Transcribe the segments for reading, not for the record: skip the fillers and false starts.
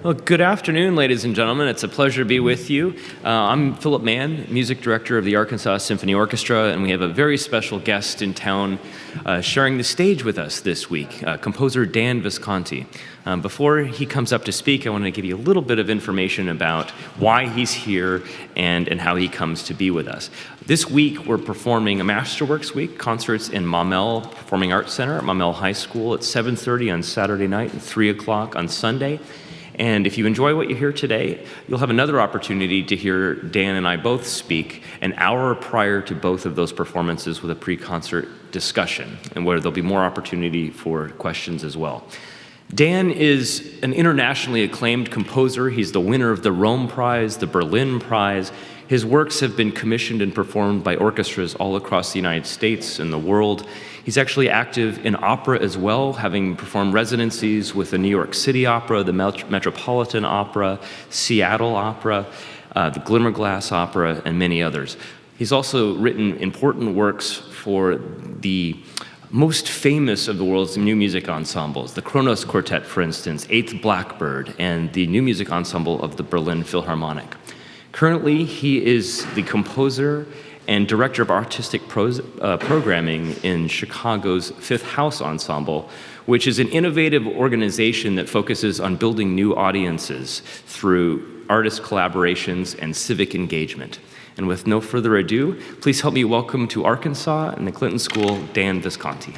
Well, good afternoon, ladies and gentlemen. It's a pleasure to be with you. I'm Philip Mann, music director of the Arkansas Symphony Orchestra, and we have a very special guest in town sharing the stage with us this week, composer Dan Visconti. Before he comes up to speak, I want to give you a little bit of information about why he's here and how he comes to be with us. This week, we're performing a Masterworks Week, concerts in Maumelle Performing Arts Center at Maumelle High School at 7:30 on Saturday night and 3 o'clock on Sunday. And if you enjoy what you hear today, you'll have another opportunity to hear Dan and I both speak an hour prior to both of those performances with a pre-concert discussion, and where there'll be more opportunity for questions as well. Dan is an internationally acclaimed composer. He's the winner of the Rome Prize, the Berlin Prize. His works have been commissioned and performed by orchestras all across the United States and the world. He's actually active in opera as well, having performed residencies with the New York City Opera, the Metropolitan Opera, Seattle Opera, the Glimmerglass Opera, and many others. He's also written important works for the most famous of the world's new music ensembles, the Kronos Quartet, for instance, Eighth Blackbird, and the new music ensemble of the Berlin Philharmonic. Currently, he is the composer and director of artistic programming in Chicago's Fifth House Ensemble, which is an innovative organization that focuses on building new audiences through artist collaborations and civic engagement. And with no further ado, please help me welcome to Arkansas and the Clinton School, Dan Visconti.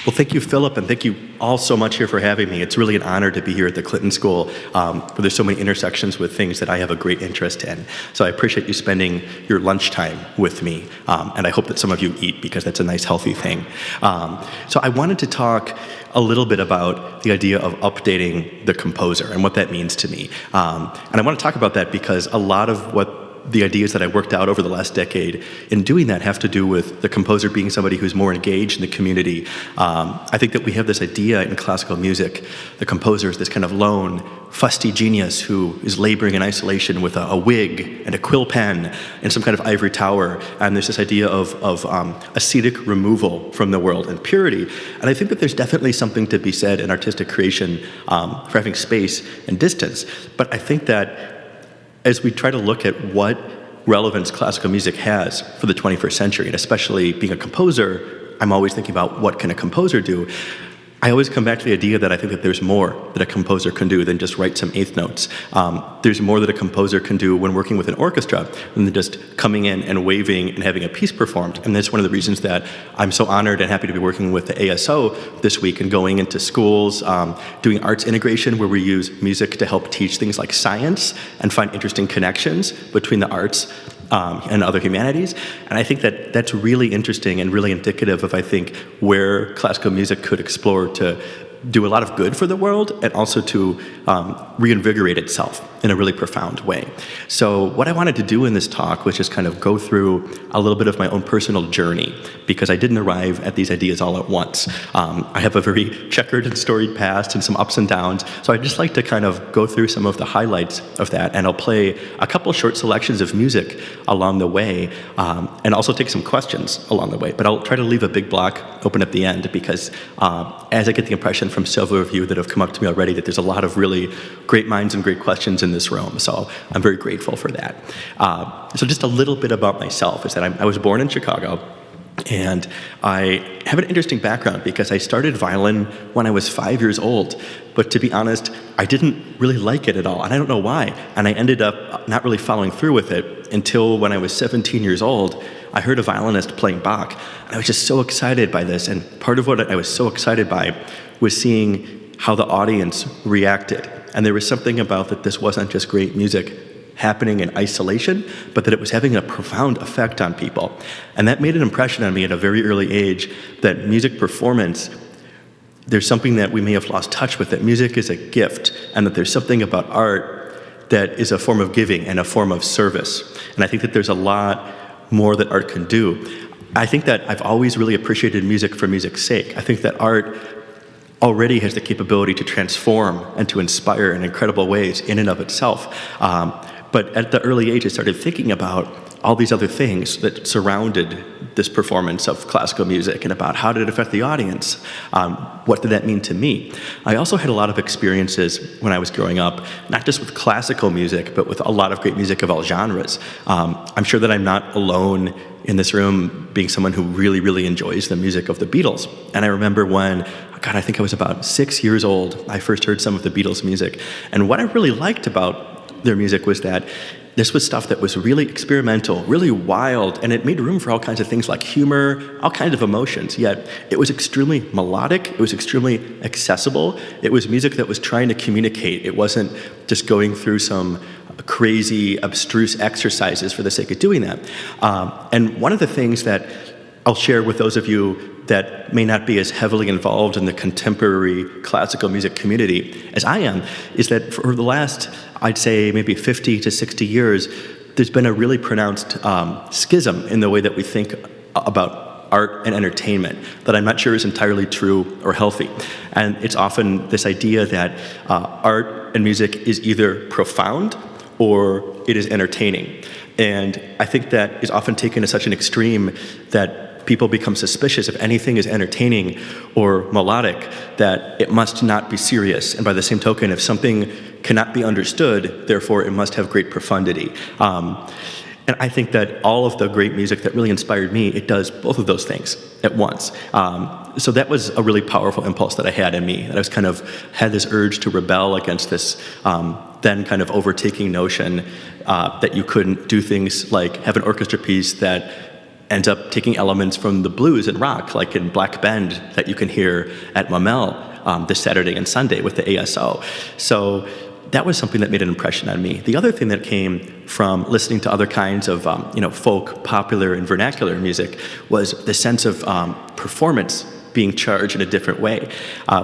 Well, thank you, Philip, and thank you all so much here for having me. It's really an honor to be here at the Clinton School, where there's so many intersections with things that I have a great interest in. So I appreciate you spending your lunchtime with me, and I hope that some of you eat, because that's a nice, healthy thing. So I wanted to talk a little bit about the idea of updating the composer and what that means to me. And I want to talk about that because a lot of what the ideas that I worked out over the last decade in doing that have to do with the composer being somebody who's more engaged in the community. I think that we have this idea in classical music, the composer is this kind of lone, fusty genius who is laboring in isolation with a wig and a quill pen and some kind of ivory tower. And there's this idea of ascetic removal from the world and purity. And I think that there's definitely something to be said in artistic creation for having space and distance. But I think that as we try to look at what relevance classical music has for the 21st century, and especially being a composer, I'm always thinking about what can a composer do. I always come back to the idea that I think that there's more that a composer can do than just write some eighth notes. There's more that a composer can do when working with an orchestra than just coming in and waving and having a piece performed. And that's one of the reasons that I'm so honored and happy to be working with the ASO this week and going into schools, doing arts integration where we use music to help teach things like science and find interesting connections between the arts and other humanities. And I think that that's really interesting and really indicative of, I think, where classical music could explore to do a lot of good for the world and also to reinvigorate itself in a really profound way. So what I wanted to do in this talk was just kind of go through a little bit of my own personal journey, because I didn't arrive at these ideas all at once. I have a very checkered and storied past and some ups and downs, so I'd just like to kind of go through some of the highlights of that, and I'll play a couple short selections of music along the way, and also take some questions along the way. But I'll try to leave a big block open at the end, because as I get the impression from several of you that have come up to me already that there's a lot of really great minds and great questions in this room, so I'm very grateful for that. So just a little bit about myself is that I was born in Chicago, and I have an interesting background because I started violin when I was 5 years old, but to be honest, I didn't really like it at all, and I don't know why, and I ended up not really following through with it until when I was 17 years old. I heard a violinist playing Bach, and I was just so excited by this, and part of what I was so excited by was seeing how the audience reacted. And there was something about that this wasn't just great music happening in isolation, but that it was having a profound effect on people. And that made an impression on me at a very early age that music performance, there's something that we may have lost touch with, that music is a gift, and that there's something about art that is a form of giving and a form of service. And I think that there's a lot more that art can do. I think that I've always really appreciated music for music's sake. I think that art already has the capability to transform and to inspire in incredible ways in and of itself. But at the early age, I started thinking about all these other things that surrounded this performance of classical music and about how did it affect the audience. What did that mean to me? I also had a lot of experiences when I was growing up, not just with classical music, but with a lot of great music of all genres. I'm sure that I'm not alone in this room being someone who really, really enjoys the music of the Beatles. And I remember when, God, I think I was about 6 years old, I first heard some of the Beatles' music. And what I really liked about their music was that this was stuff that was really experimental, really wild, and it made room for all kinds of things like humor, all kinds of emotions, yet it was extremely melodic, it was extremely accessible, it was music that was trying to communicate. It wasn't just going through some crazy, abstruse exercises for the sake of doing that. And one of the things that I'll share with those of you that may not be as heavily involved in the contemporary classical music community as I am, is that for the last, I'd say maybe 50 to 60 years, there's been a really pronounced schism in the way that we think about art and entertainment that I'm not sure is entirely true or healthy. And it's often this idea that art and music is either profound or it is entertaining. And I think that is often taken to such an extreme that people become suspicious if anything is entertaining or melodic, that it must not be serious. And by the same token, if something cannot be understood, therefore it must have great profundity. And I think that all of the great music that really inspired me, it does both of those things at once. So that was a really powerful impulse that I had in me. That I was kind of had this urge to rebel against this then kind of overtaking notion that you couldn't do things like have an orchestra piece that ends up taking elements from the blues and rock, like in Black Bend that you can hear at Mamel this Saturday and Sunday with the ASO. So that was something that made an impression on me. The other thing that came from listening to other kinds of folk, popular, and vernacular music was the sense of performance being charged in a different way.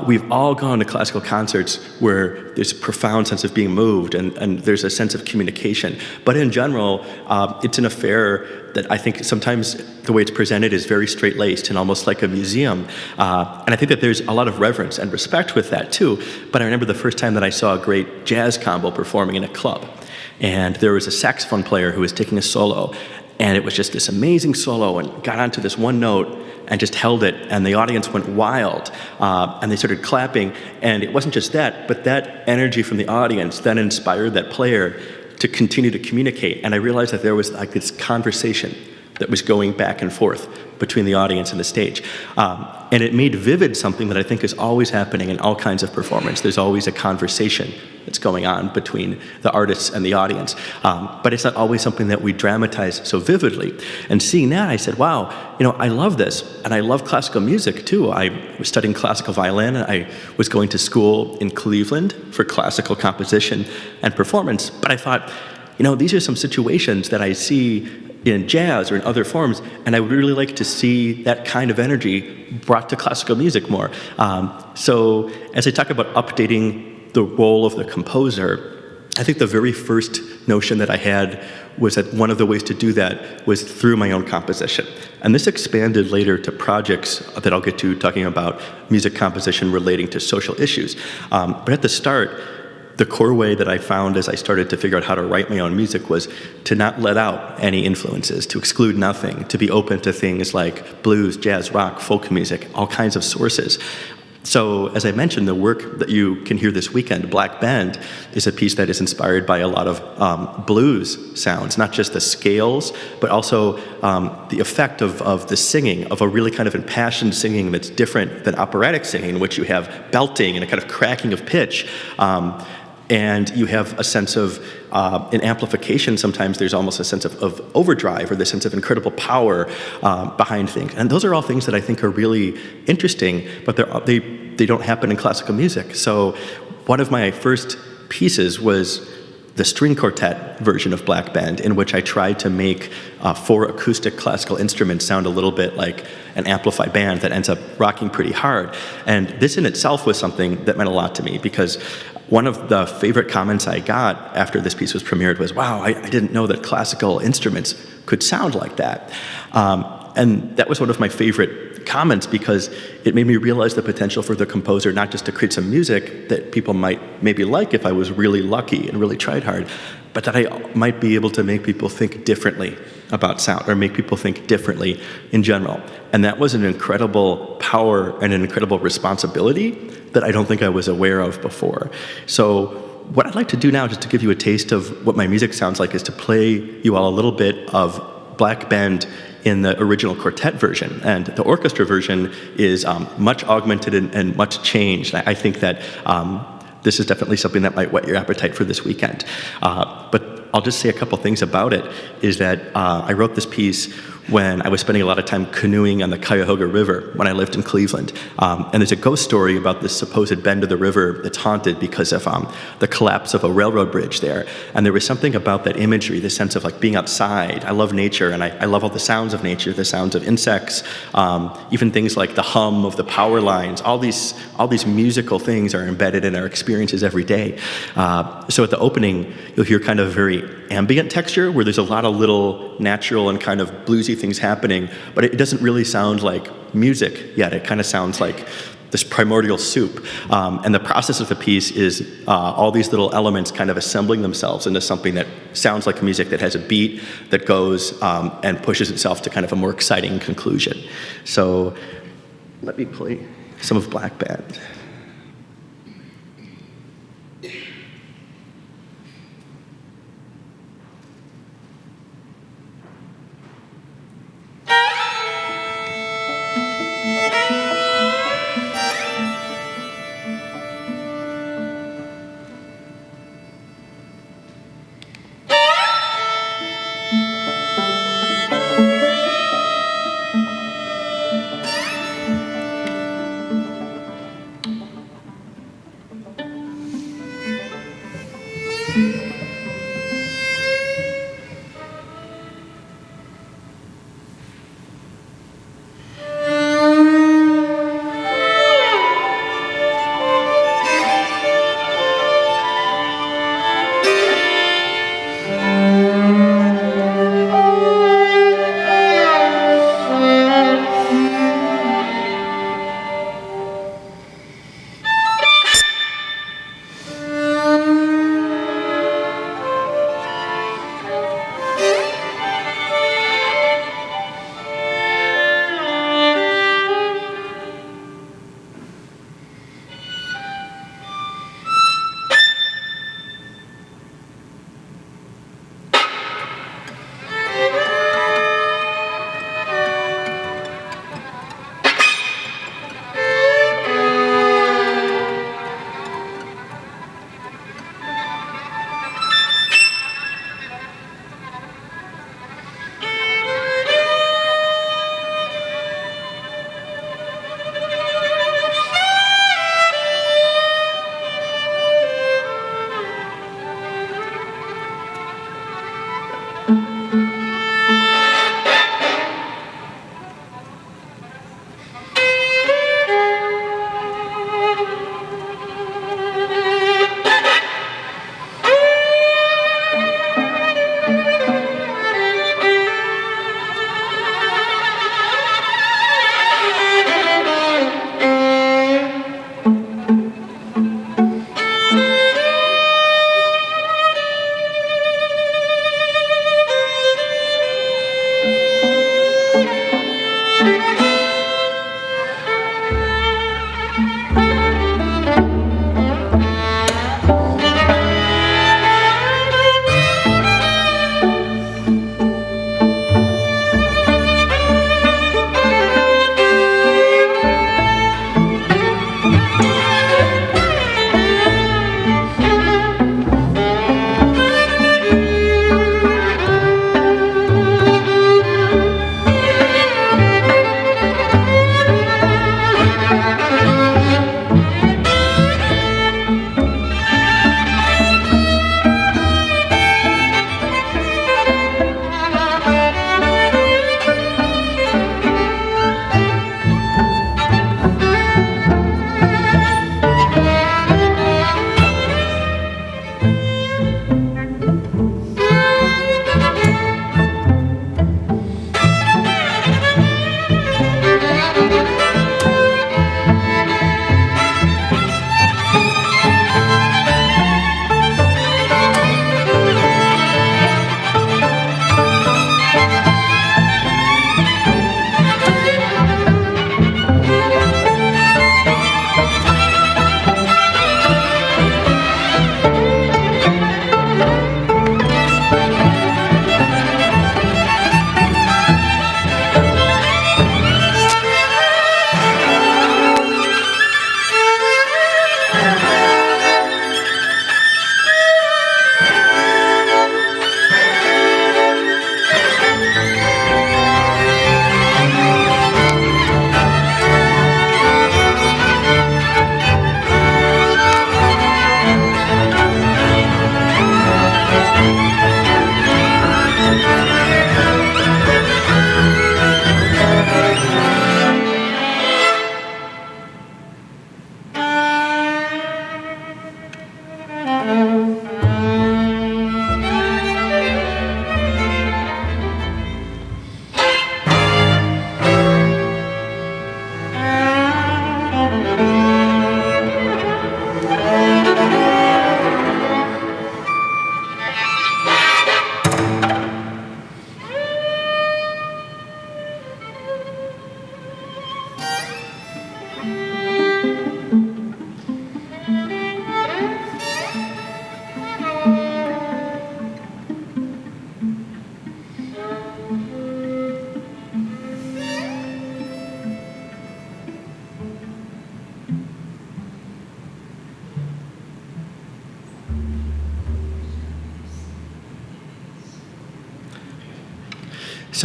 We've all gone to classical concerts where there's a profound sense of being moved and there's a sense of communication. But in general, it's an affair that I think sometimes the way it's presented is very straight-laced and almost like a museum. And I think that there's a lot of reverence and respect with that too. But I remember the first time that I saw a great jazz combo performing in a club. And there was a saxophone player who was taking a solo. And it was just this amazing solo and got onto this one note and just held it, and the audience went wild, and they started clapping, and it wasn't just that, but that energy from the audience then inspired that player to continue to communicate, and I realized that there was like this conversation that was going back and forth between the audience and the stage. And it made vivid something that I think is always happening in all kinds of performance. There's always a conversation that's going on between the artists and the audience. But it's not always something that we dramatize so vividly. And seeing that, I said, wow, I love this. And I love classical music, too. I was studying classical violin. I was going to school in Cleveland for classical composition and performance. But I thought, these are some situations that I see in jazz or in other forms, and I would really like to see that kind of energy brought to classical music more. So as I talk about updating the role of the composer, I think the very first notion that I had was that one of the ways to do that was through my own composition. And this expanded later to projects that I'll get to talking about music composition relating to social issues. But at the start, the core way that I found as I started to figure out how to write my own music was to not let out any influences, to exclude nothing, to be open to things like blues, jazz, rock, folk music, all kinds of sources. So, as I mentioned, the work that you can hear this weekend, Black Bend, is a piece that is inspired by a lot of blues sounds, not just the scales, but also the effect of the singing, of a really kind of impassioned singing that's different than operatic singing, in which you have belting and a kind of cracking of pitch. And you have a sense of, in amplification, sometimes there's almost a sense of overdrive or the sense of incredible power behind things. And those are all things that I think are really interesting, but they don't happen in classical music. So one of my first pieces was the string quartet version of Black Bend, in which I tried to make 4 acoustic classical instruments sound a little bit like an amplified band that ends up rocking pretty hard. And this in itself was something that meant a lot to me, because one of the favorite comments I got after this piece was premiered was, wow, I didn't know that classical instruments could sound like that. And that was one of my favorite comments, because it made me realize the potential for the composer not just to create some music that people might maybe like if I was really lucky and really tried hard, but that I might be able to make people think differently about sound or make people think differently in general. And that was an incredible power and an incredible responsibility that I don't think I was aware of before. So what I'd like to do now, just to give you a taste of what my music sounds like, is to play you all a little bit of Black Bend in the original quartet version. And the orchestra version is much augmented and much changed. I think that this is definitely something that might whet your appetite for this weekend. But I'll just say a couple things about it, is that I wrote this piece when I was spending a lot of time canoeing on the Cuyahoga River when I lived in Cleveland. And there's a ghost story about this supposed bend of the river that's haunted because of the collapse of a railroad bridge there. And there was something about that imagery, the sense of like being outside. I love nature, and I love all the sounds of nature, the sounds of insects, even things like the hum of the power lines. All these musical things are embedded in our experiences every day. So at the opening, you'll hear kind of a very ambient texture where there's a lot of little natural and kind of bluesy things happening, but it doesn't really sound like music yet. It kind of sounds like this primordial soup. And the process of the piece is all these little elements kind of assembling themselves into something that sounds like music, that has a beat that goes and pushes itself to kind of a more exciting conclusion. So let me play some of Black Band.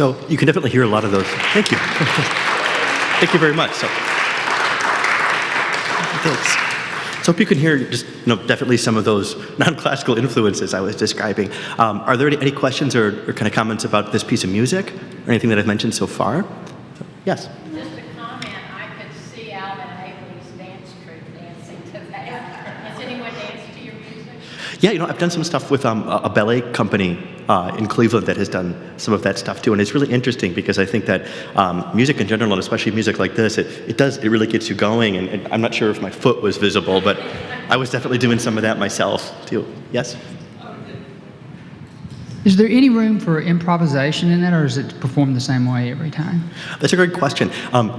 So you can definitely hear a lot of those. Thank you. Thank you very much. So, thanks. So hope you can hear just definitely some of those non-classical influences I was describing. Are there any questions or kind of comments about this piece of music or anything that I've mentioned so far? Yes. Just a comment, I could see Alvin Ailey's dance troupe dancing to that. Has anyone danced to your music? Yeah, I've done some stuff with a ballet company in Cleveland that has done some of that stuff too, and it's really interesting because I think that music in general, and especially music like this, it really gets you going. And I'm not sure if my foot was visible, but I was definitely doing some of that myself too. Yes. Is there any room for improvisation in that, or is it performed the same way every time? That's a great question.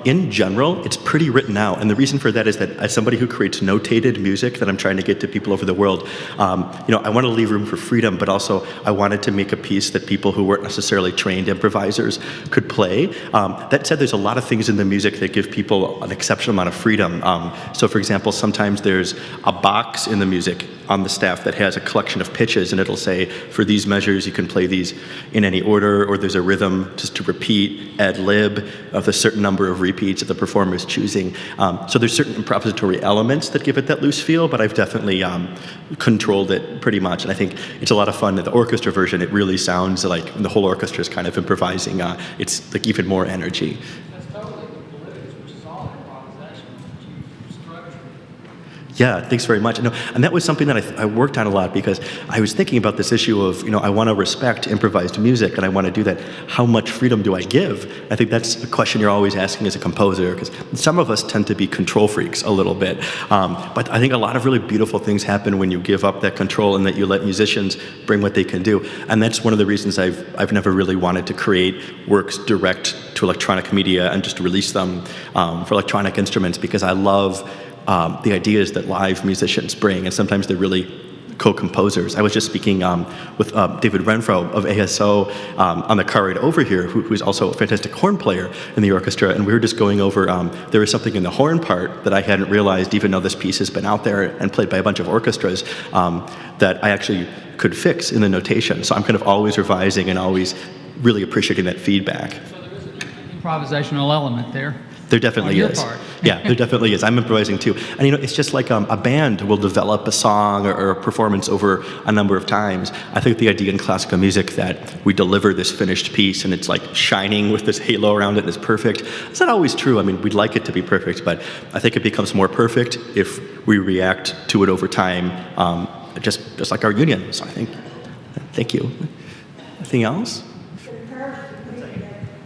In general, it's pretty written out, and the reason for that is that as somebody who creates notated music that I'm trying to get to people over the world, I want to leave room for freedom, but also I wanted to make a piece that people who weren't necessarily trained improvisers could play. That said, there's a lot of things in the music that give people an exceptional amount of freedom. So, for example, sometimes there's a box in the music on the staff that has a collection of pitches, and it'll say, for these measures, you can play these in any order, or there's a rhythm just to repeat, ad lib, of a certain number of repeats that the performer is choosing. So there's certain improvisatory elements that give it that loose feel, but I've definitely controlled it pretty much, and I think it's a lot of fun. In the orchestra version, it really sounds like the whole orchestra is kind of improvising. It's like even more energy. Yeah, thanks very much. And that was something that I worked on a lot because I was thinking about this issue of, I want to respect improvised music and I want to do that. How much freedom do I give? I think that's a question you're always asking as a composer, because some of us tend to be control freaks a little bit. But I think a lot of really beautiful things happen when you give up that control and that you let musicians bring what they can do. And that's one of the reasons I've never really wanted to create works direct to electronic media and just release them for electronic instruments, because I love the ideas that live musicians bring, and sometimes they're really co-composers. I was just speaking with David Renfro of ASO on the car ride over here, who's also a fantastic horn player in the orchestra, and we were just going over, there was something in the horn part that I hadn't realized, even though this piece has been out there and played by a bunch of orchestras, that I actually could fix in the notation. So I'm kind of always revising and always really appreciating that feedback. So there is an improvisational element there. There definitely is. Yeah, there definitely is. I'm improvising too. And it's just like a band will develop a song or a performance over a number of times. I think the idea in classical music that we deliver this finished piece and it's like shining with this halo around it and it's perfect, it's not always true. I mean, we'd like it to be perfect, but I think it becomes more perfect if we react to it over time, just like our union. So I think, thank you. Anything else?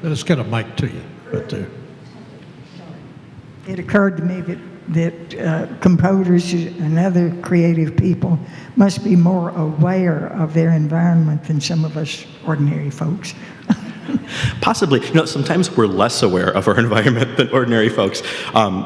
Let's get a mic to you. But, It occurred to me that composers and other creative people must be more aware of their environment than some of us ordinary folks. Possibly. Sometimes we're less aware of our environment than ordinary folks.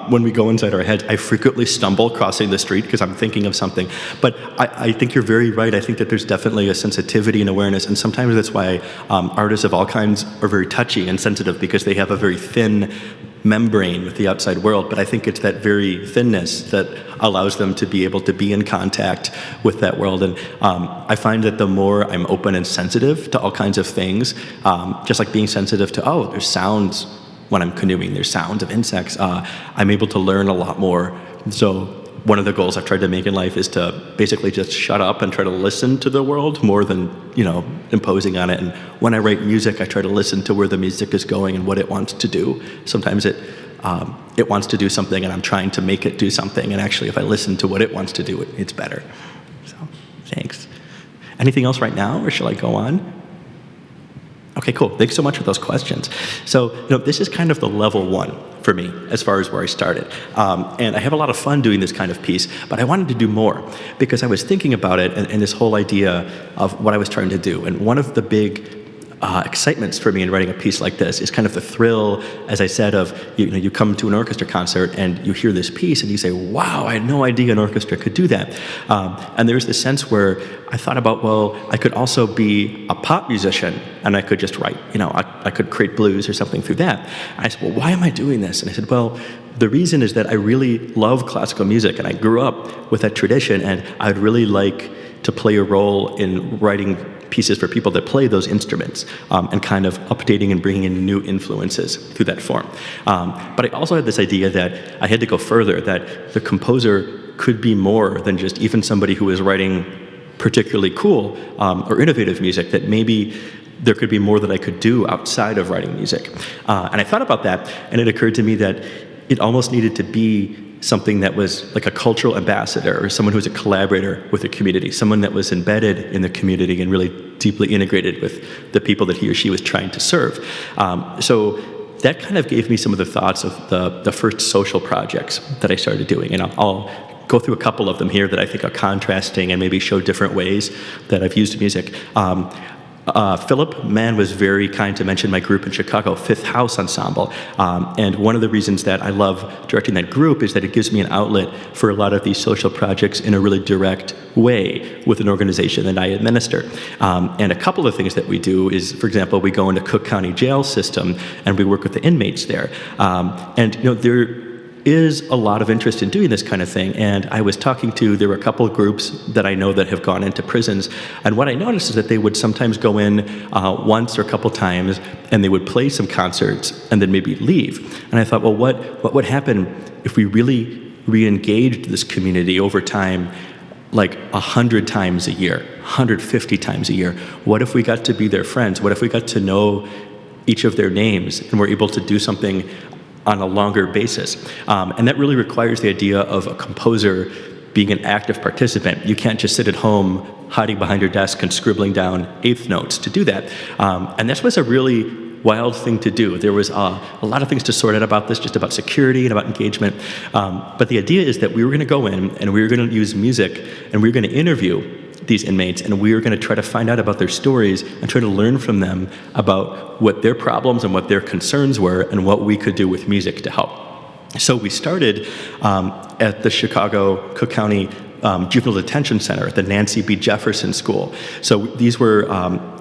When we go inside our heads, I frequently stumble crossing the street because I'm thinking of something. But I think you're very right. I think that there's definitely a sensitivity and awareness, and sometimes that's why artists of all kinds are very touchy and sensitive, because they have a very thin membrane with the outside world, but I think it's that very thinness that allows them to be able to be in contact with that world. And I find that the more I'm open and sensitive to all kinds of things, just like being sensitive to, there's sounds when I'm canoeing, there's sounds of insects, I'm able to learn a lot more. So one of the goals I've tried to make in life is to basically just shut up and try to listen to the world more than, imposing on it. And when I write music, I try to listen to where the music is going and what it wants to do. Sometimes it wants to do something and I'm trying to make it do something. And actually, if I listen to what it wants to do, it's better. So, thanks. Anything else right now, or shall I go on? Okay, cool. Thanks so much for those questions. So, this is kind of the level one for me as far as where I started. And I have a lot of fun doing this kind of piece, but I wanted to do more because I was thinking about it and this whole idea of what I was trying to do. And one of the big excitements for me in writing a piece like this is kind of the thrill, as I said, of you come to an orchestra concert and you hear this piece and you say, wow, I had no idea an orchestra could do that. And there's this sense where I thought about, well, I could also be a pop musician and I could just write, I could create blues or something through that. And I said, well, why am I doing this? And I said, well, the reason is that I really love classical music and I grew up with that tradition, and I'd really like to play a role in writing pieces for people that play those instruments, and kind of updating and bringing in new influences through that form. But I also had this idea that I had to go further, that the composer could be more than just even somebody who is writing particularly cool or innovative music, that maybe there could be more that I could do outside of writing music. And I thought about that, and it occurred to me that it almost needed to be something that was like a cultural ambassador, or someone who was a collaborator with the community, someone that was embedded in the community and really deeply integrated with the people that he or she was trying to serve. So that kind of gave me some of the thoughts of the first social projects that I started doing. And I'll go through a couple of them here that I think are contrasting and maybe show different ways that I've used music. Philip Mann was very kind to mention my group in Chicago, Fifth House Ensemble. And one of the reasons that I love directing that group is that it gives me an outlet for a lot of these social projects in a really direct way with an organization that I administer. And a couple of things that we do is, for example, we go into Cook County Jail System and we work with the inmates there. And there is a lot of interest in doing this kind of thing. And I was there were a couple of groups that I know that have gone into prisons. And what I noticed is that they would sometimes go in once or a couple times, and they would play some concerts and then maybe leave. And I thought, well, what would happen if we really re-engaged this community over time, like 100 times a year, 150 times a year? What if we got to be their friends? What if we got to know each of their names and were able to do something on a longer basis? And that really requires the idea of a composer being an active participant. You can't just sit at home hiding behind your desk and scribbling down eighth notes to do that. And this was a really wild thing to do. There was a lot of things to sort out about this, just about security and about engagement. But the idea is that we were going to go in and we were going to use music and we were going to interview these inmates, and we were going to try to find out about their stories and try to learn from them about what their problems and what their concerns were and what we could do with music to help. So we started at the Chicago Cook County Juvenile Detention Center at the Nancy B. Jefferson School. So these were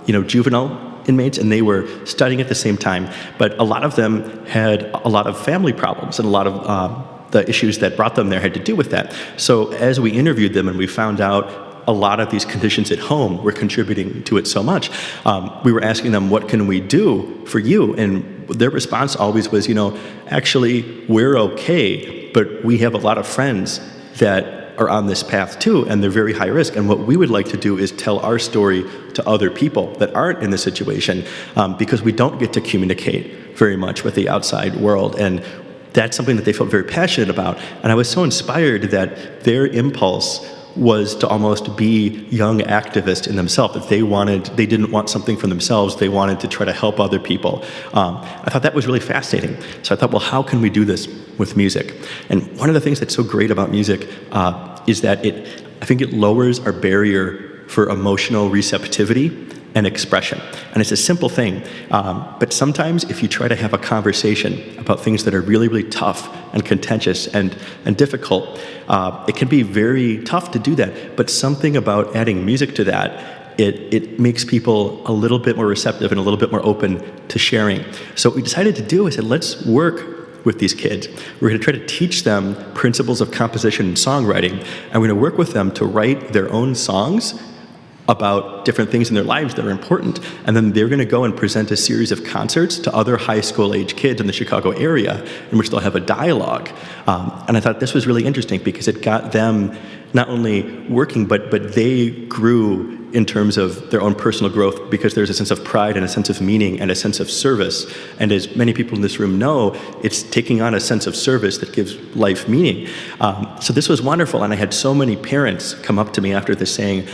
juvenile inmates, and they were studying at the same time, but a lot of them had a lot of family problems, and a lot of the issues that brought them there had to do with that. So as we interviewed them and we found out a lot of these conditions at home were contributing to it so much, we were asking them, what can we do for you? And their response always was, actually, we're okay, but we have a lot of friends that are on this path too, and they're very high risk. And what we would like to do is tell our story to other people that aren't in this situation, because we don't get to communicate very much with the outside world. And that's something that they felt very passionate about. And I was so inspired that their impulse was to almost be young activists in themselves, that they didn't want something for themselves, they wanted to try to help other people. I thought that was really fascinating. So I thought, well, how can we do this with music? And one of the things that's so great about music is that I think it lowers our barrier for emotional receptivity and expression. And it's a simple thing, but sometimes if you try to have a conversation about things that are really, really tough and contentious and difficult, it can be very tough to do that. But something about adding music to that, it makes people a little bit more receptive and a little bit more open to sharing. So what we decided to do is that let's work with these kids. We're going to try to teach them principles of composition and songwriting, and we're going to work with them to write their own songs about different things in their lives that are important. And then they're going to go and present a series of concerts to other high school age kids in the Chicago area in which they'll have a dialogue. And I thought this was really interesting because it got them not only working, but they grew in terms of their own personal growth, because there's a sense of pride and a sense of meaning and a sense of service. And as many people in this room know, it's taking on a sense of service that gives life meaning. So this was wonderful. And I had so many parents come up to me after this saying,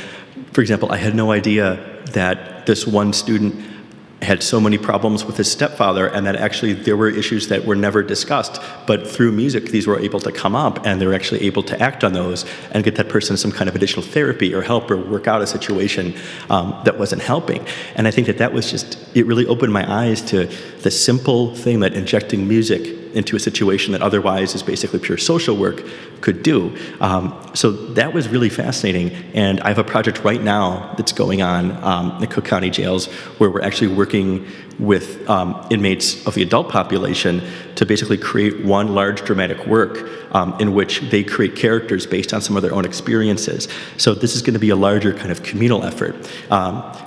for example, I had no idea that this one student had so many problems with his stepfather, and that actually there were issues that were never discussed, but through music these were able to come up, and they were actually able to act on those and get that person some kind of additional therapy or help or work out a situation that wasn't helping. And I think that was just, it really opened my eyes to the simple thing that injecting music into a situation that otherwise is basically pure social work could do. So that was really fascinating. And I have a project right now that's going on in the Cook County jails where we're actually working with inmates of the adult population to basically create one large dramatic work in which they create characters based on some of their own experiences. So this is going to be a larger kind of communal effort.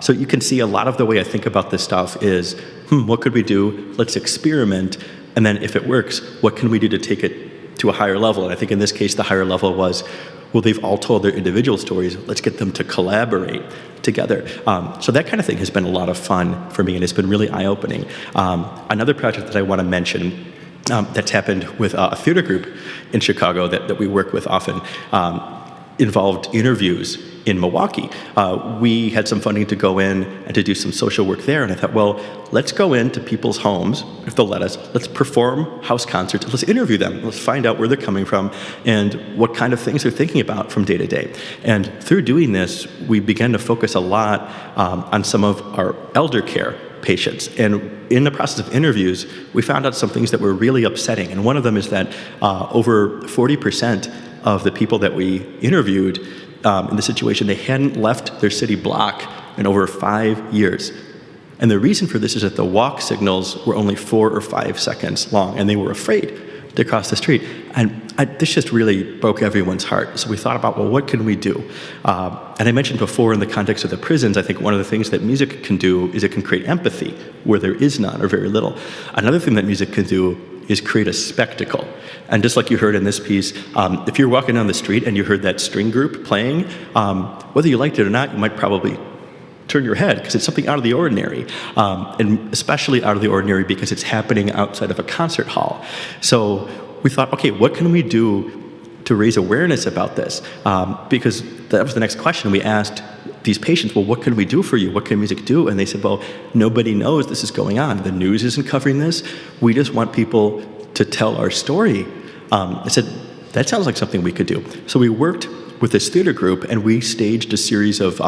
So you can see a lot of the way I think about this stuff is, what could we do? Let's experiment. And then if it works, what can we do to take it to a higher level? And I think in this case, the higher level was, well, they've all told their individual stories. Let's get them to collaborate together. So that kind of thing has been a lot of fun for me, and it's been really eye-opening. Another project that I want to mention that's happened with a theater group in Chicago that we work with often involved interviews in Milwaukee. We had some funding to go in and to do some social work there, and I thought, well, let's go into people's homes, if they'll let us, let's perform house concerts, let's interview them, let's find out where they're coming from and what kind of things they're thinking about from day to day. And through doing this, we began to focus a lot on some of our elder care patients. And in the process of interviews, we found out some things that were really upsetting. And one of them is that over 40% of the people that we interviewed in the situation, they hadn't left their city block in over 5 years. And the reason for this is that the walk signals were only 4 or 5 seconds long, and they were afraid to cross the street. And this just really broke everyone's heart. So we thought about, well, what can we do? And I mentioned before in the context of the prisons, I think one of the things that music can do is it can create empathy where there is none or very little. Another thing that music can do is create a spectacle. And just like you heard in this piece, if you're walking down the street and you heard that string group playing, whether you liked it or not, you might probably turn your head because it's something out of the ordinary, and especially out of the ordinary because it's happening outside of a concert hall. So we thought, okay, what can we do to raise awareness about this? Because that was the next question. We asked these patients, well, what can we do for you? What can music do? And they said, well, nobody knows this is going on. The news isn't covering this. We just want people to tell our story. I said, that sounds like something we could do. So we worked with this theater group and we staged a series of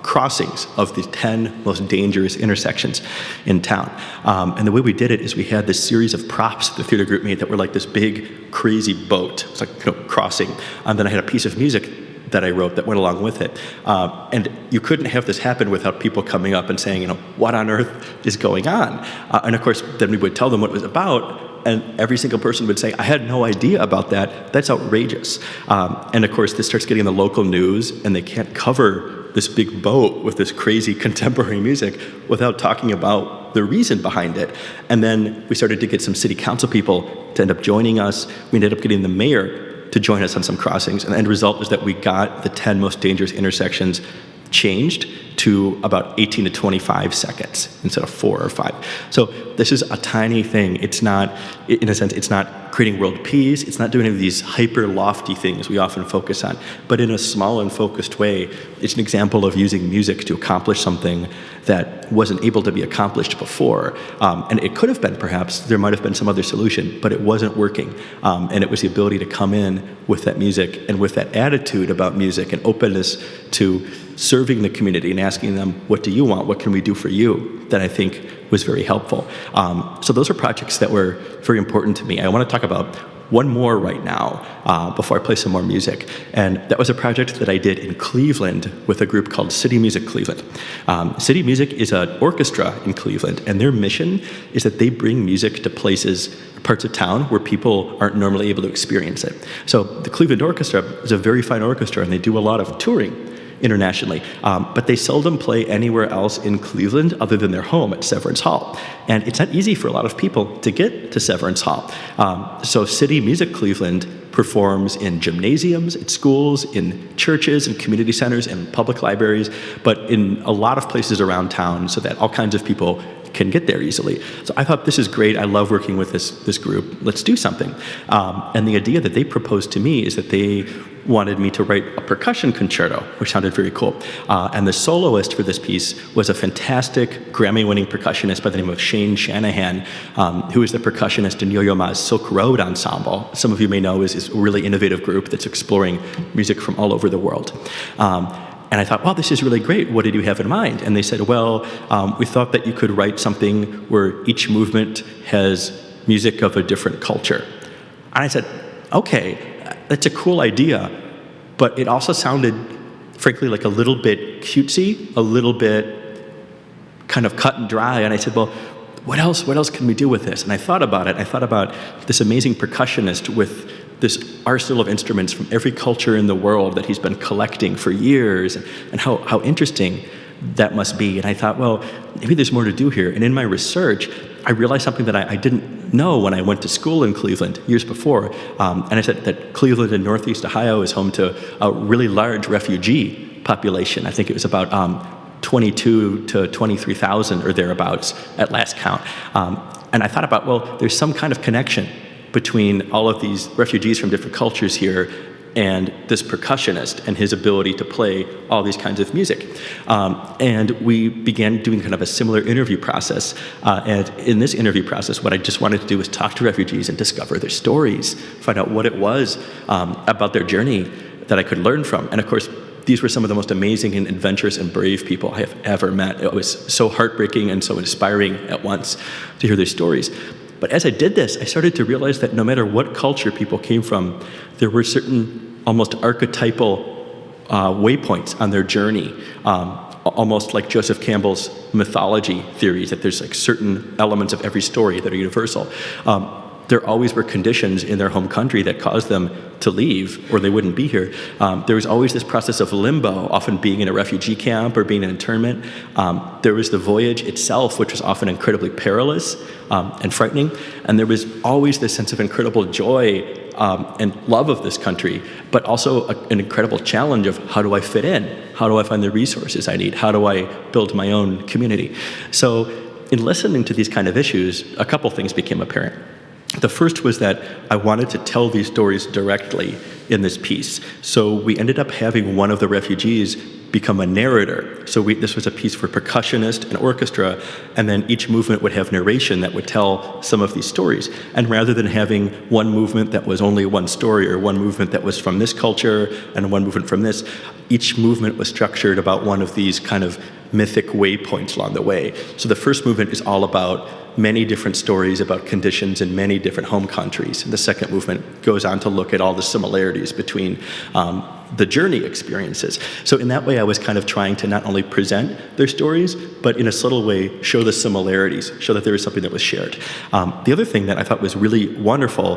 crossings of the 10 most dangerous intersections in town. And the way we did it is we had this series of props the theater group made that were like this big, crazy boat. It's like, crossing. And then I had a piece of music that I wrote that went along with it. And you couldn't have this happen without people coming up and saying, what on earth is going on? And of course, then we would tell them what it was about, and every single person would say, I had no idea about that. That's outrageous. And of course, this starts getting in the local news, and they can't cover this big boat with this crazy contemporary music without talking about the reason behind it. And then we started to get some city council people to end up joining us. We ended up getting the mayor to join us on some crossings, and the end result was that we got the 10 most dangerous intersections changed to about 18 to 25 seconds instead of 4 or 5. So this is a tiny thing. It's not, in a sense, it's not creating world peace. It's not doing any of these hyper lofty things we often focus on. But in a small and focused way, it's an example of using music to accomplish something that wasn't able to be accomplished before. And it could have been, perhaps, there might have been some other solution, but it wasn't working. And it was the ability to come in with that music and with that attitude about music and openness to serving the community and asking them, what do you want? What can we do for you? That I think was very helpful. So those are projects that were very important to me. I want to talk about one more right now before I play some more music. And that was a project that I did in Cleveland with a group called City Music Cleveland. City Music is an orchestra in Cleveland, and their mission is that they bring music to places, parts of town where people aren't normally able to experience it. So the Cleveland Orchestra is a very fine orchestra, and they do a lot of touring internationally, but they seldom play anywhere else in Cleveland other than their home at Severance Hall. And it's not easy for a lot of people to get to Severance Hall. So City Music Cleveland performs in gymnasiums, at schools, in churches, and community centers, and public libraries, but in a lot of places around town so that all kinds of people can get there easily. So I thought, this is great. I love working with this group. Let's do something. And the idea that they proposed to me is that they wanted me to write a percussion concerto, which sounded very cool. And the soloist for this piece was a fantastic Grammy-winning percussionist by the name of Shane Shanahan, who is the percussionist in Yo-Yo Ma's Silk Road Ensemble. Some of you may know is a really innovative group that's exploring music from all over the world. And I thought, wow, this is really great. What did you have in mind? And they said, well, we thought that you could write something where each movement has music of a different culture. And I said, okay, that's a cool idea, but it also sounded, frankly, like a little bit cutesy, a little bit kind of cut and dry. And I said, well, what else can we do with this? And I thought about it. I thought about this amazing percussionist with this arsenal of instruments from every culture in the world that he's been collecting for years, and how interesting that must be. And I thought, well, maybe there's more to do here. And in my research, I realized something that I didn't know when I went to school in Cleveland years before. And I said that Cleveland in Northeast Ohio is home to a really large refugee population. I think it was about 22 to 23,000 or thereabouts at last count. And I thought about, well, there's some kind of connection between all of these refugees from different cultures here and this percussionist and his ability to play all these kinds of music. And we began doing kind of a similar interview process. And in this interview process, what I just wanted to do was talk to refugees and discover their stories, find out what it was about their journey that I could learn from. And of course, these were some of the most amazing and adventurous and brave people I have ever met. It was so heartbreaking and so inspiring at once to hear their stories. But as I did this, I started to realize that no matter what culture people came from, there were certain almost archetypal waypoints on their journey, almost like Joseph Campbell's mythology theories, that there's like certain elements of every story that are universal. There always were conditions in their home country that caused them to leave, or they wouldn't be here. There was always this process of limbo, often being in a refugee camp or being in internment. There was the voyage itself, which was often incredibly perilous and frightening. And there was always this sense of incredible joy and love of this country, but also an incredible challenge of how do I fit in? How do I find the resources I need? How do I build my own community? So in listening to these kind of issues, a couple things became apparent. The first was that I wanted to tell these stories directly in this piece. So we ended up having one of the refugees become a narrator. So this was a piece for percussionist and orchestra, and then each movement would have narration that would tell some of these stories. And rather than having one movement that was only one story, or one movement that was from this culture and one movement from this, each movement was structured about one of these kind of mythic waypoints along the way. So the first movement is all about many different stories about conditions in many different home countries. And the second movement goes on to look at all the similarities between the journey experiences. So in that way, I was kind of trying to not only present their stories, but in a subtle way, show the similarities, show that there was something that was shared. The other thing that I thought was really wonderful,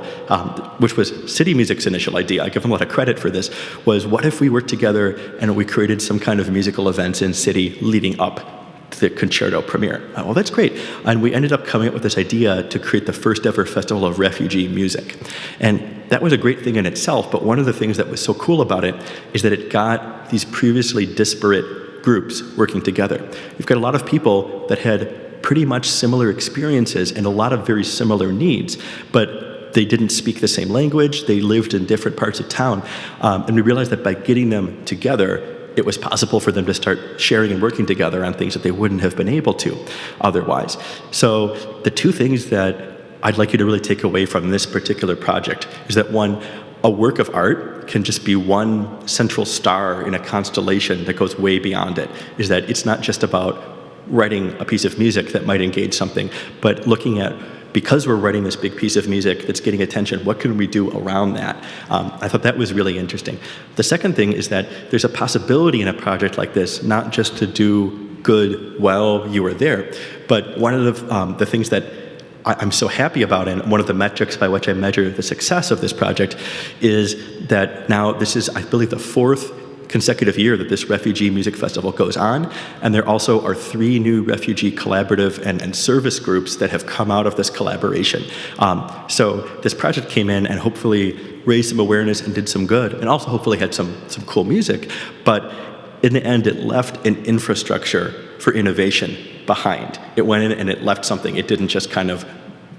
which was City Music's initial idea, I give them a lot of credit for this, was what if we worked together and we created some kind of musical events in City leading up to the concerto premiere? Well, that's great. And we ended up coming up with this idea to create the first ever festival of refugee music. And that was a great thing in itself, but one of the things that was so cool about it is that it got these previously disparate groups working together. You've got a lot of people that had pretty much similar experiences and a lot of very similar needs, but they didn't speak the same language, they lived in different parts of town, and we realized that by getting them together, it was possible for them to start sharing and working together on things that they wouldn't have been able to otherwise. So the two things that I'd like you to really take away from this particular project is that, one, a work of art can just be one central star in a constellation that goes way beyond it. Is that it's not just about writing a piece of music that might engage something, but looking at, because we're writing this big piece of music that's getting attention, what can we do around that? I thought that was really interesting. The second thing is that there's a possibility in a project like this, not just to do good while you were there, but one of the things that I'm so happy about, and one of the metrics by which I measure the success of this project, is that now this is, I believe, the fourth consecutive year that this Refugee Music Festival goes on, and there also are 3 new refugee collaborative and service groups that have come out of this collaboration. So this project came in and hopefully raised some awareness and did some good, and also hopefully had some cool music, but in the end it left an infrastructure for innovation behind. It went in and it left something. It didn't just kind of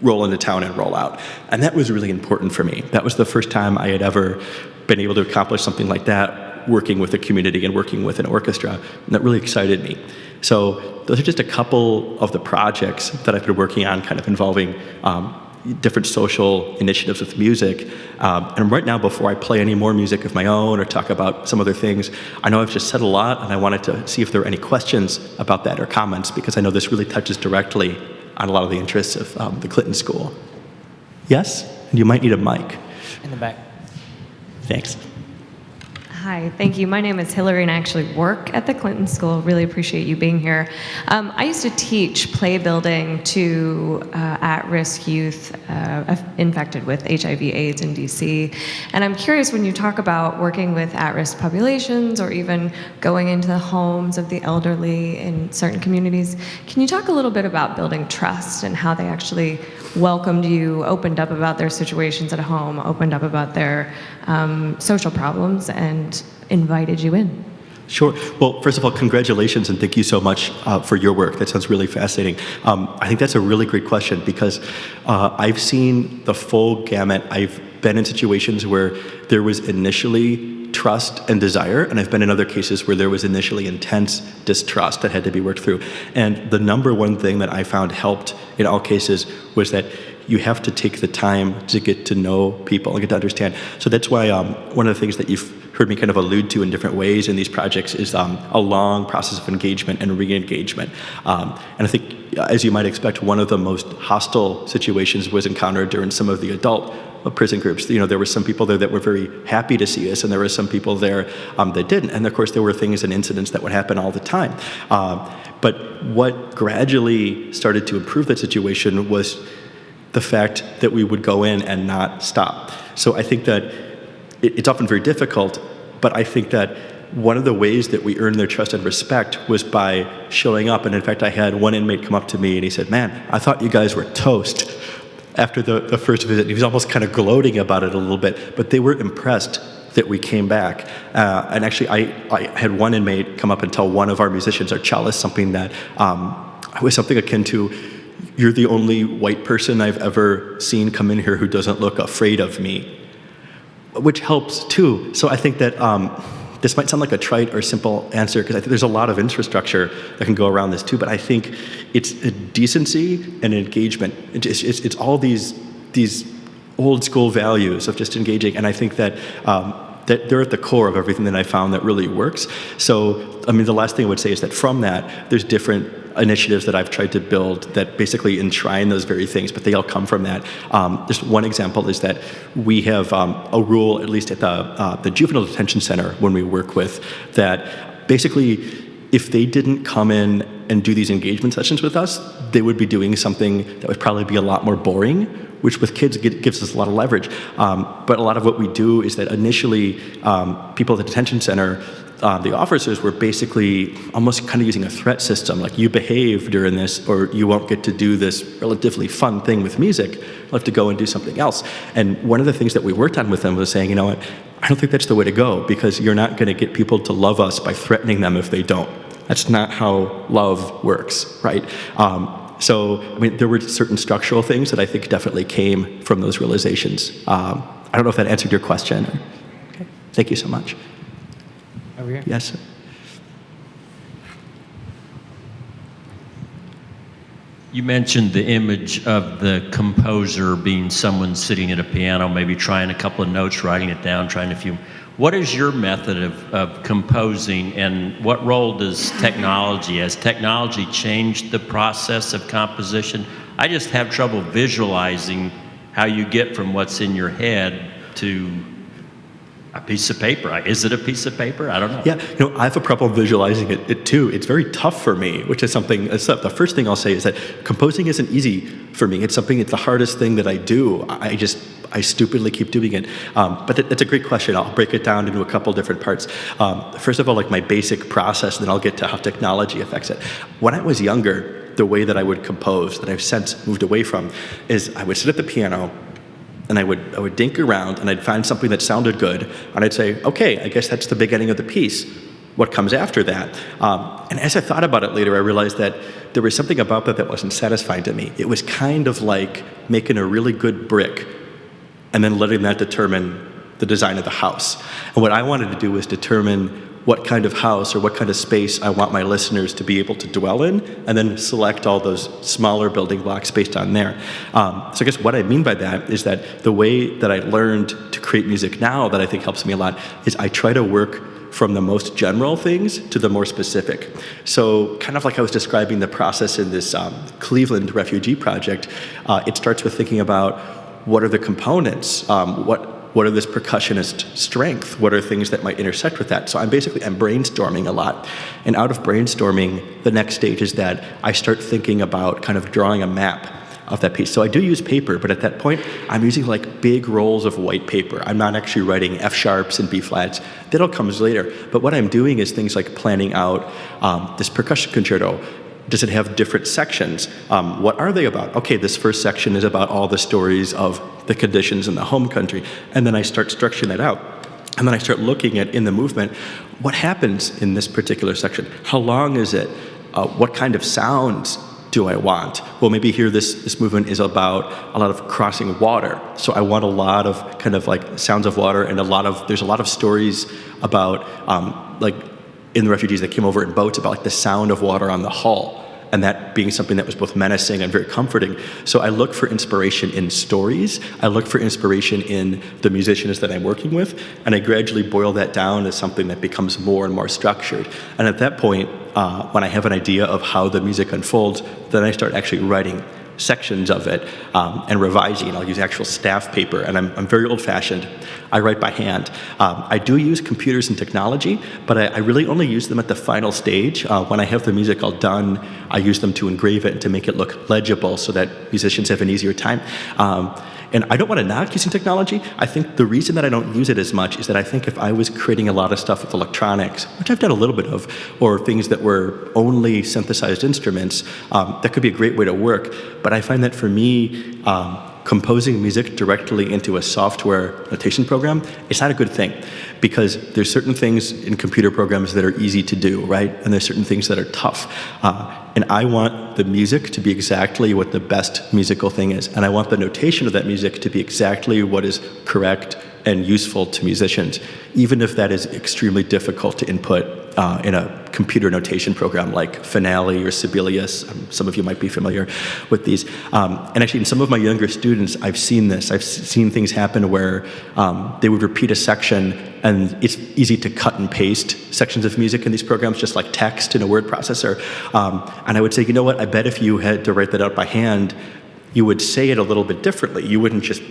roll into town and roll out. And that was really important for me. That was the first time I had ever been able to accomplish something like that, working with a community and working with an orchestra, and that really excited me. So those are just a couple of the projects that I've been working on, kind of involving different social initiatives with music. And right now, before I play any more music of my own or talk about some other things, I know I've just said a lot, and I wanted to see if there are any questions about that or comments, because I know this really touches directly on a lot of the interests of the Clinton School. Yes? And you might need a mic. In the back. Thanks. Hi, thank you. My name is Hillary, and I actually work at the Clinton School. Really appreciate you being here. I used to teach play building to at-risk youth infected with HIV/AIDS in DC. And I'm curious, when you talk about working with at-risk populations or even going into the homes of the elderly in certain communities, can you talk a little bit about building trust and how they actually welcomed you, opened up about their situations at home, opened up about their social problems, and invited you in? Sure. Well, first of all, congratulations and thank you so much for your work. That sounds really fascinating. I think that's a really great question because I've seen the full gamut. I've been in situations where there was initially trust and desire, and I've been in other cases where there was initially intense distrust that had to be worked through. And the number one thing that I found helped in all cases was that you have to take the time to get to know people and get to understand. So that's why one of the things that you've heard me kind of allude to in different ways in these projects is a long process of engagement and re-engagement. And I think, as you might expect, one of the most hostile situations was encountered during some of the adult prison groups. You know, there were some people there that were very happy to see us, and there were some people there that didn't. And of course, there were things and incidents that would happen all the time. But what gradually started to improve that situation was the fact that we would go in and not stop. So I think that it's often very difficult, but I think that one of the ways that we earned their trust and respect was by showing up. And in fact, I had one inmate come up to me and he said, "Man, I thought you guys were toast," after the first visit. He was almost kind of gloating about it a little bit, but they were impressed that we came back. And actually, I had one inmate come up and tell one of our musicians, our cellist, something that was something akin to, "You're the only white person I've ever seen come in here who doesn't look afraid of me," which helps too. So I think that this might sound like a trite or simple answer because I think there's a lot of infrastructure that can go around this too, but I think it's a decency and engagement. It's all these old school values of just engaging, and I think that that they're at the core of everything that I found that really works. So, I mean, the last thing I would say is that from that, there's different initiatives that I've tried to build that basically enshrine those very things, but they all come from that. Just one example is that we have a rule, at least at the juvenile detention center when we work with, that basically if they didn't come in and do these engagement sessions with us, they would be doing something that would probably be a lot more boring, which with kids gives us a lot of leverage. But a lot of what we do is that initially people at the detention center, the officers were basically almost kind of using a threat system, like you behave during this or you won't get to do this relatively fun thing with music, you'll have to go and do something else. And one of the things that we worked on with them was saying, you know what, I don't think that's the way to go because you're not going to get people to love us by threatening them if they don't. That's not how love works, right? So, I mean, there were certain structural things that I think definitely came from those realizations. I don't know if that answered your question. Okay. Thank you so much. Over here. Yes, sir. You mentioned the image of the composer being someone sitting at a piano, maybe trying a couple of notes, writing it down, trying a few. What is your method of composing, and what role does technology, has technology changed the process of composition? I just have trouble visualizing how you get from what's in your head to a piece of paper. Is it a piece of paper? I don't know. Yeah, you know, I have a problem visualizing it too. It's very tough for me, which is something, the first thing I'll say is that composing isn't easy for me. It's the hardest thing that I do. I stupidly keep doing it. But it's a great question. I'll break it down into a couple different parts. First of all, like my basic process, and then I'll get to how technology affects it. When I was younger, the way that I would compose, that I've since moved away from, is I would sit at the piano, and I would dink around, and I'd find something that sounded good, and I'd say, okay, I guess that's the beginning of the piece. What comes after that? And as I thought about it later, I realized that there was something about that wasn't satisfying to me. It was kind of like making a really good brick and then letting that determine the design of the house. And what I wanted to do was determine what kind of house or what kind of space I want my listeners to be able to dwell in, and then select all those smaller building blocks based on there. So I guess what I mean by that is that the way that I learned to create music now that I think helps me a lot is I try to work from the most general things to the more specific. So kind of like I was describing the process in this Cleveland refugee project, it starts with thinking about what are the components? What are this percussionist strength? What are things that might intersect with that? So I'm brainstorming a lot. And out of brainstorming, the next stage is that I start thinking about kind of drawing a map of that piece. So I do use paper, but at that point, I'm using like big rolls of white paper. I'm not actually writing F sharps and B flats. That all comes later. But what I'm doing is things like planning out this percussion concerto. Does it have different sections? What are they about? Okay, this first section is about all the stories of the conditions in the home country. And then I start structuring that out. And then I start looking at, in the movement, what happens in this particular section? How long is it? What kind of sounds do I want? Well, maybe here this movement is about a lot of crossing water. So I want a lot of kind of like sounds of water, and there's a lot of stories about like in the refugees that came over in boats about like the sound of water on the hull, and that being something that was both menacing and very comforting. So I look for inspiration in stories, I look for inspiration in the musicians that I'm working with, and I gradually boil that down as something that becomes more and more structured. And at that point, when I have an idea of how the music unfolds, then I start actually writing sections of it and revising. I'll use actual staff paper, and I'm very old-fashioned. I write by hand. I do use computers and technology, but I really only use them at the final stage. When I have the music all done, I use them to engrave it and to make it look legible so that musicians have an easier time. And I don't want to knock using technology. I think the reason that I don't use it as much is that I think if I was creating a lot of stuff with electronics, which I've done a little bit of, or things that were only synthesized instruments, that could be a great way to work. But I find that for me, composing music directly into a software notation program, it's not a good thing, because there's certain things in computer programs that are easy to do, right? And there's certain things that are tough. And I want the music to be exactly what the best musical thing is. And I want the notation of that music to be exactly what is correct and useful to musicians, even if that is extremely difficult to input in a computer notation program like Finale or Sibelius. Some of you might be familiar with these. And actually, in some of my younger students, I've seen this. I've seen things happen where they would repeat a section, and it's easy to cut and paste sections of music in these programs, just like text in a word processor. And I would say, you know what, I bet if you had to write that out by hand, you would say it a little bit differently. You wouldn't just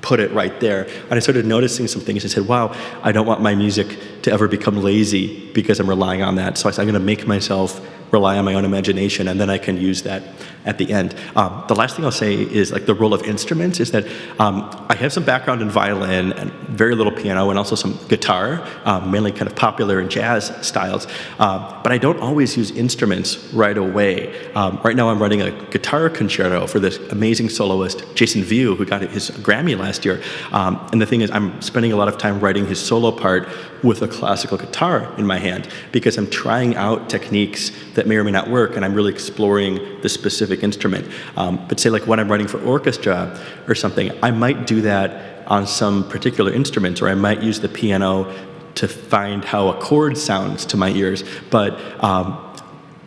put it right there. And I started noticing some things. I said, wow, I don't want my music to ever become lazy because I'm relying on that. So I said, I'm going to make myself rely on my own imagination, and then I can use that at the end. The last thing I'll say is like the role of instruments is that I have some background in violin and very little piano, and also some guitar, mainly kind of popular and jazz styles. But I don't always use instruments right away. Right now I'm writing a guitar concerto for this amazing soloist, Jason View, who got his Grammy last year. And the thing is, I'm spending a lot of time writing his solo part with a classical guitar in my hand, because I'm trying out techniques that may or may not work, and I'm really exploring the specific instrument. But say like when I'm writing for orchestra or something, I might do that on some particular instruments, or I might use the piano to find how a chord sounds to my ears. But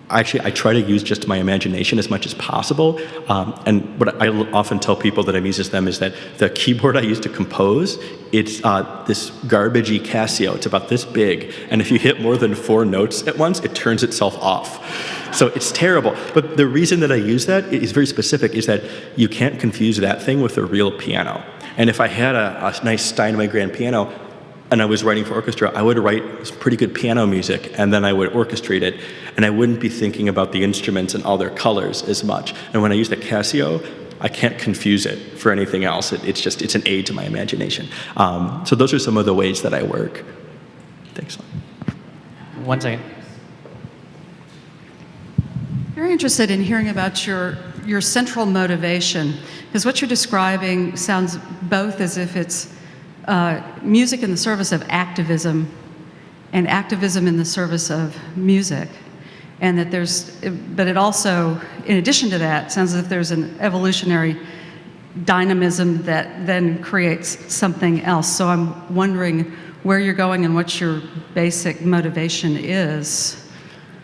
actually, I try to use just my imagination as much as possible. And what I often tell people that I use them is that the keyboard I use to compose, it's this garbagey Casio. It's about this big. And if you hit more than 4 notes at once, it turns itself off. So it's terrible. But the reason that I use that is very specific, is that you can't confuse that thing with a real piano. And if I had a nice Steinway grand piano, and I was writing for orchestra, I would write some pretty good piano music, and then I would orchestrate it, and I wouldn't be thinking about the instruments and all their colors as much. And when I use the Casio, I can't confuse it for anything else. It's an aid to my imagination. So those are some of the ways that I work. Thanks. 1 second. Very interested in hearing about your central motivation, because what you're describing sounds both as if it's music in the service of activism and activism in the service of music. And that but it also, in addition to that, sounds as if there's an evolutionary dynamism that then creates something else. So I'm wondering where you're going and what your basic motivation is.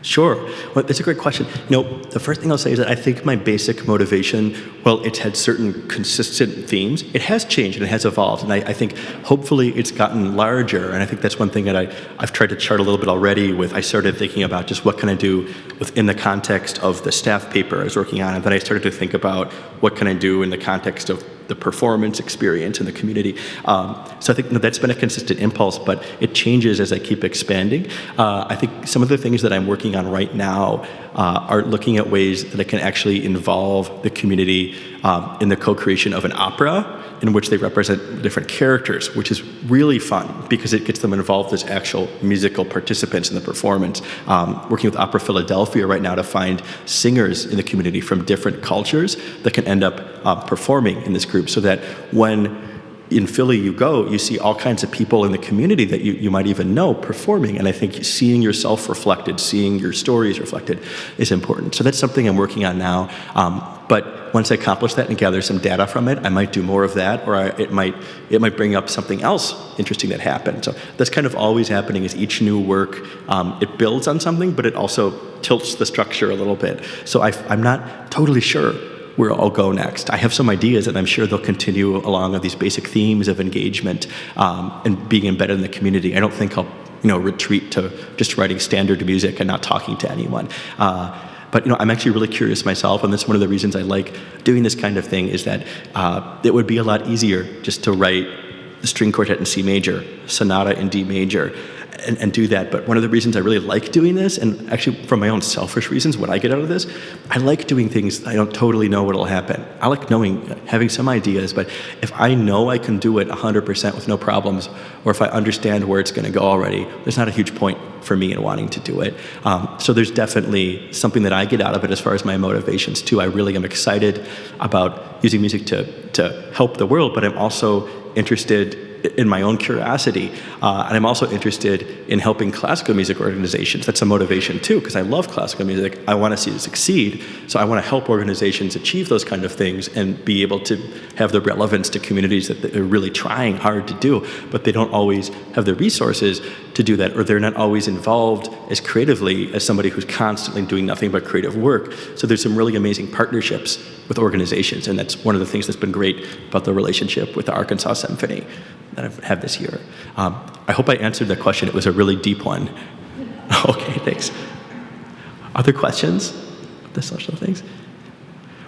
Sure. Well, that's a great question. The first thing I'll say is that I think my basic motivation, well, it's had certain consistent themes. It has changed and it has evolved, and I think hopefully it's gotten larger, and I think that's one thing that I've tried to chart a little bit already with. I started thinking about just what can I do within the context of the staff paper I was working on, and then I started to think about what can I do in the context of the performance experience in the community. So I think that's been a consistent impulse, but it changes as I keep expanding. I think some of the things that I'm working on right now are looking at ways that I can actually involve the community in the co-creation of an opera in which they represent different characters, which is really fun because it gets them involved as actual musical participants in the performance. Working with Opera Philadelphia right now to find singers in the community from different cultures that can end up performing in this group, so that when in Philly you see all kinds of people in the community that you might even know performing, and I think seeing yourself reflected, seeing your stories reflected is important. So that's something I'm working on now. But once I accomplish that and gather some data from it, I might do more of that, or it might bring up something else interesting that happened. So that's kind of always happening. Is each new work, it builds on something, but it also tilts the structure a little bit. So I'm not totally sure where I'll go next. I have some ideas, and I'm sure they'll continue along of these basic themes of engagement and being embedded in the community. I don't think I'll retreat to just writing standard music and not talking to anyone. But I'm actually really curious myself, and that's one of the reasons I like doing this kind of thing, is that it would be a lot easier just to write the string quartet in C major, sonata in D major, and do that. But one of the reasons I really like doing this, and actually from my own selfish reasons, what I get out of this, I like doing things I don't totally know what'll happen. I like having some ideas, but if I know I can do it 100% with no problems, or if I understand where it's going to go already, there's not a huge point for me in wanting to do it. So there's definitely something that I get out of it as far as my motivations too. I really am excited about using music to help the world, but I'm also interested in my own curiosity, and I'm also interested in helping classical music organizations. That's a motivation too, because I love classical music. I want to see it succeed, so I want to help organizations achieve those kind of things and be able to have the relevance to communities that they're really trying hard to do, but they don't always have the resources to do that, or they're not always involved as creatively as somebody who's constantly doing nothing but creative work. So there's some really amazing partnerships with organizations, and that's one of the things that's been great about the relationship with the Arkansas Symphony that I've had this year. I hope I answered the question. It was a really deep one. Okay, thanks. Other questions? The social things?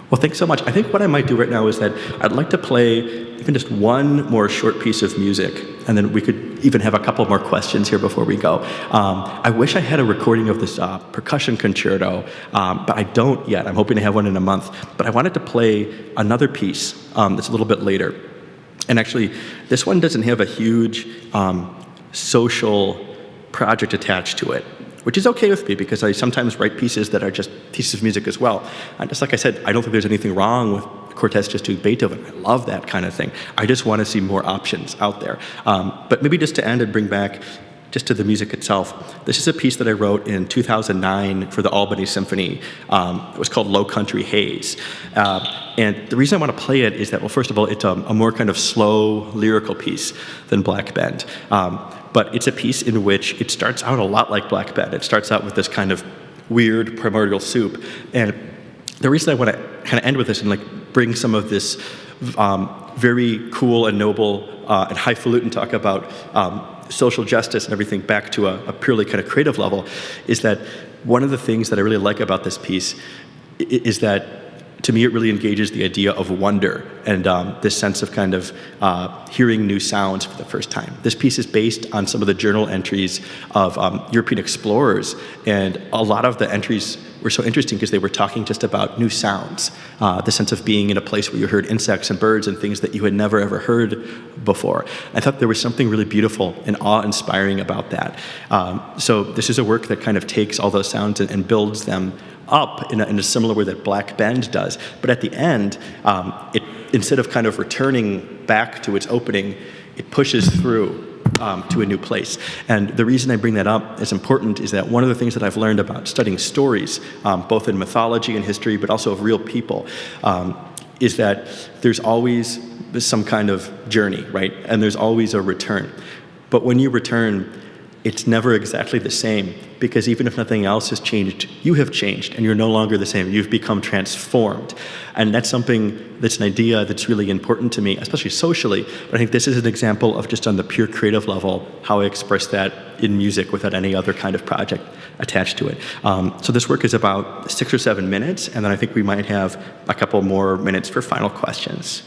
Well, thanks so much. I think what I might do right now is that I'd like to play even just one more short piece of music, and then we could even have a couple more questions here before we go. I wish I had a recording of this percussion concerto, but I don't yet. I'm hoping to have one in a month. But I wanted to play another piece that's a little bit later. And actually, this one doesn't have a huge social project attached to it, which is okay with me because I sometimes write pieces that are just pieces of music as well. And just like I said, I don't think there's anything wrong with quartets just doing Beethoven. I love that kind of thing. I just want to see more options out there. But maybe just to end and bring back just to the music itself, this is a piece that I wrote in 2009 for the Albany Symphony. It was called Low Country Haze. And the reason I want to play it is that, well, first of all, it's a more kind of slow lyrical piece than Black Bend. But it's a piece in which it starts out a lot like Black Bend. It starts out with this kind of weird primordial soup. And the reason I want to kind of end with this and bring some of this very cool and noble and highfalutin talk about social justice and everything back to a purely kind of creative level is that one of the things that I really like about this piece is that, to me, it really engages the idea of wonder and this sense of kind of hearing new sounds for the first time. This piece is based on some of the journal entries of European explorers, and a lot of the entries were so interesting because they were talking just about new sounds, the sense of being in a place where you heard insects and birds and things that you had never ever heard before. I thought there was something really beautiful and awe-inspiring about that. So this is a work that kind of takes all those sounds and builds them up in a similar way that Black Bend does. But at the end, it instead of kind of returning back to its opening, it pushes through to a new place. And the reason I bring that up as important is that one of the things that I've learned about studying stories, both in mythology and history, but also of real people, is that there's always some kind of journey, right? And there's always a return. But when you return, it's never exactly the same, because even if nothing else has changed, you have changed, and you're no longer the same. You've become transformed. And that's an idea that's really important to me, especially socially. But I think this is an example of just on the pure creative level, how I express that in music without any other kind of project attached to it. So this work is about 6 or 7 minutes, and then I think we might have a couple more minutes for final questions.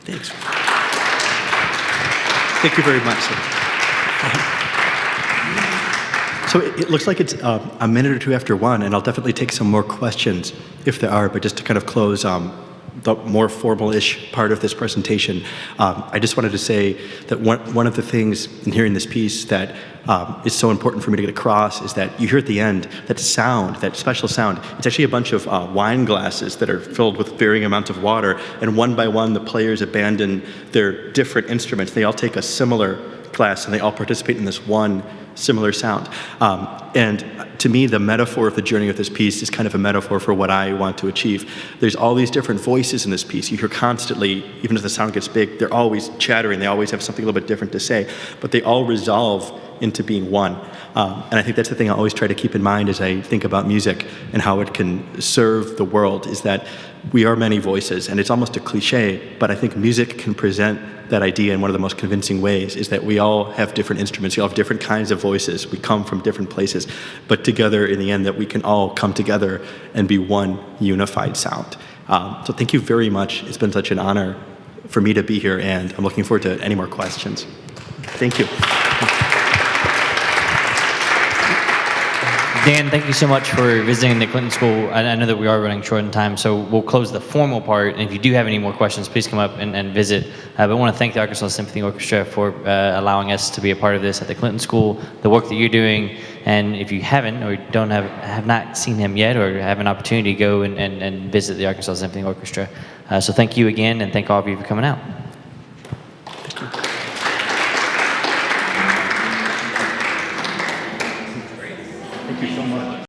Thanks. Thank you very much. So it looks like it's a minute or two after 1, and I'll definitely take some more questions if there are, but just to kind of close the more formal-ish part of this presentation, I just wanted to say that one of the things in hearing this piece that is so important for me to get across is that you hear at the end that sound, that special sound. It's actually a bunch of wine glasses that are filled with varying amounts of water, and one by one the players abandon their different instruments. They all take a similar glass and they all participate in this one similar sound. And to me, the metaphor of the journey of this piece is kind of a metaphor for what I want to achieve. There's all these different voices in this piece. You hear constantly, even as the sound gets big, they're always chattering. They always have something a little bit different to say, but they all resolve into being one. And I think that's the thing I always try to keep in mind as I think about music and how it can serve the world, is that we are many voices, and it's almost a cliche, but I think music can present that idea in one of the most convincing ways, is that we all have different instruments, we all have different kinds of voices, we come from different places, but together in the end that we can all come together and be one unified sound. So thank you very much. It's been such an honor for me to be here, and I'm looking forward to any more questions. Thank you. Dan, thank you so much for visiting the Clinton School. I know that we are running short on time, so we'll close the formal part. And if you do have any more questions, please come up and visit. But I want to thank the Arkansas Symphony Orchestra for allowing us to be a part of this at the Clinton School, the work that you're doing. And if you haven't or have not seen him yet or have an opportunity, go and visit the Arkansas Symphony Orchestra. So thank you again, and thank all of you for coming out. Thank you so much.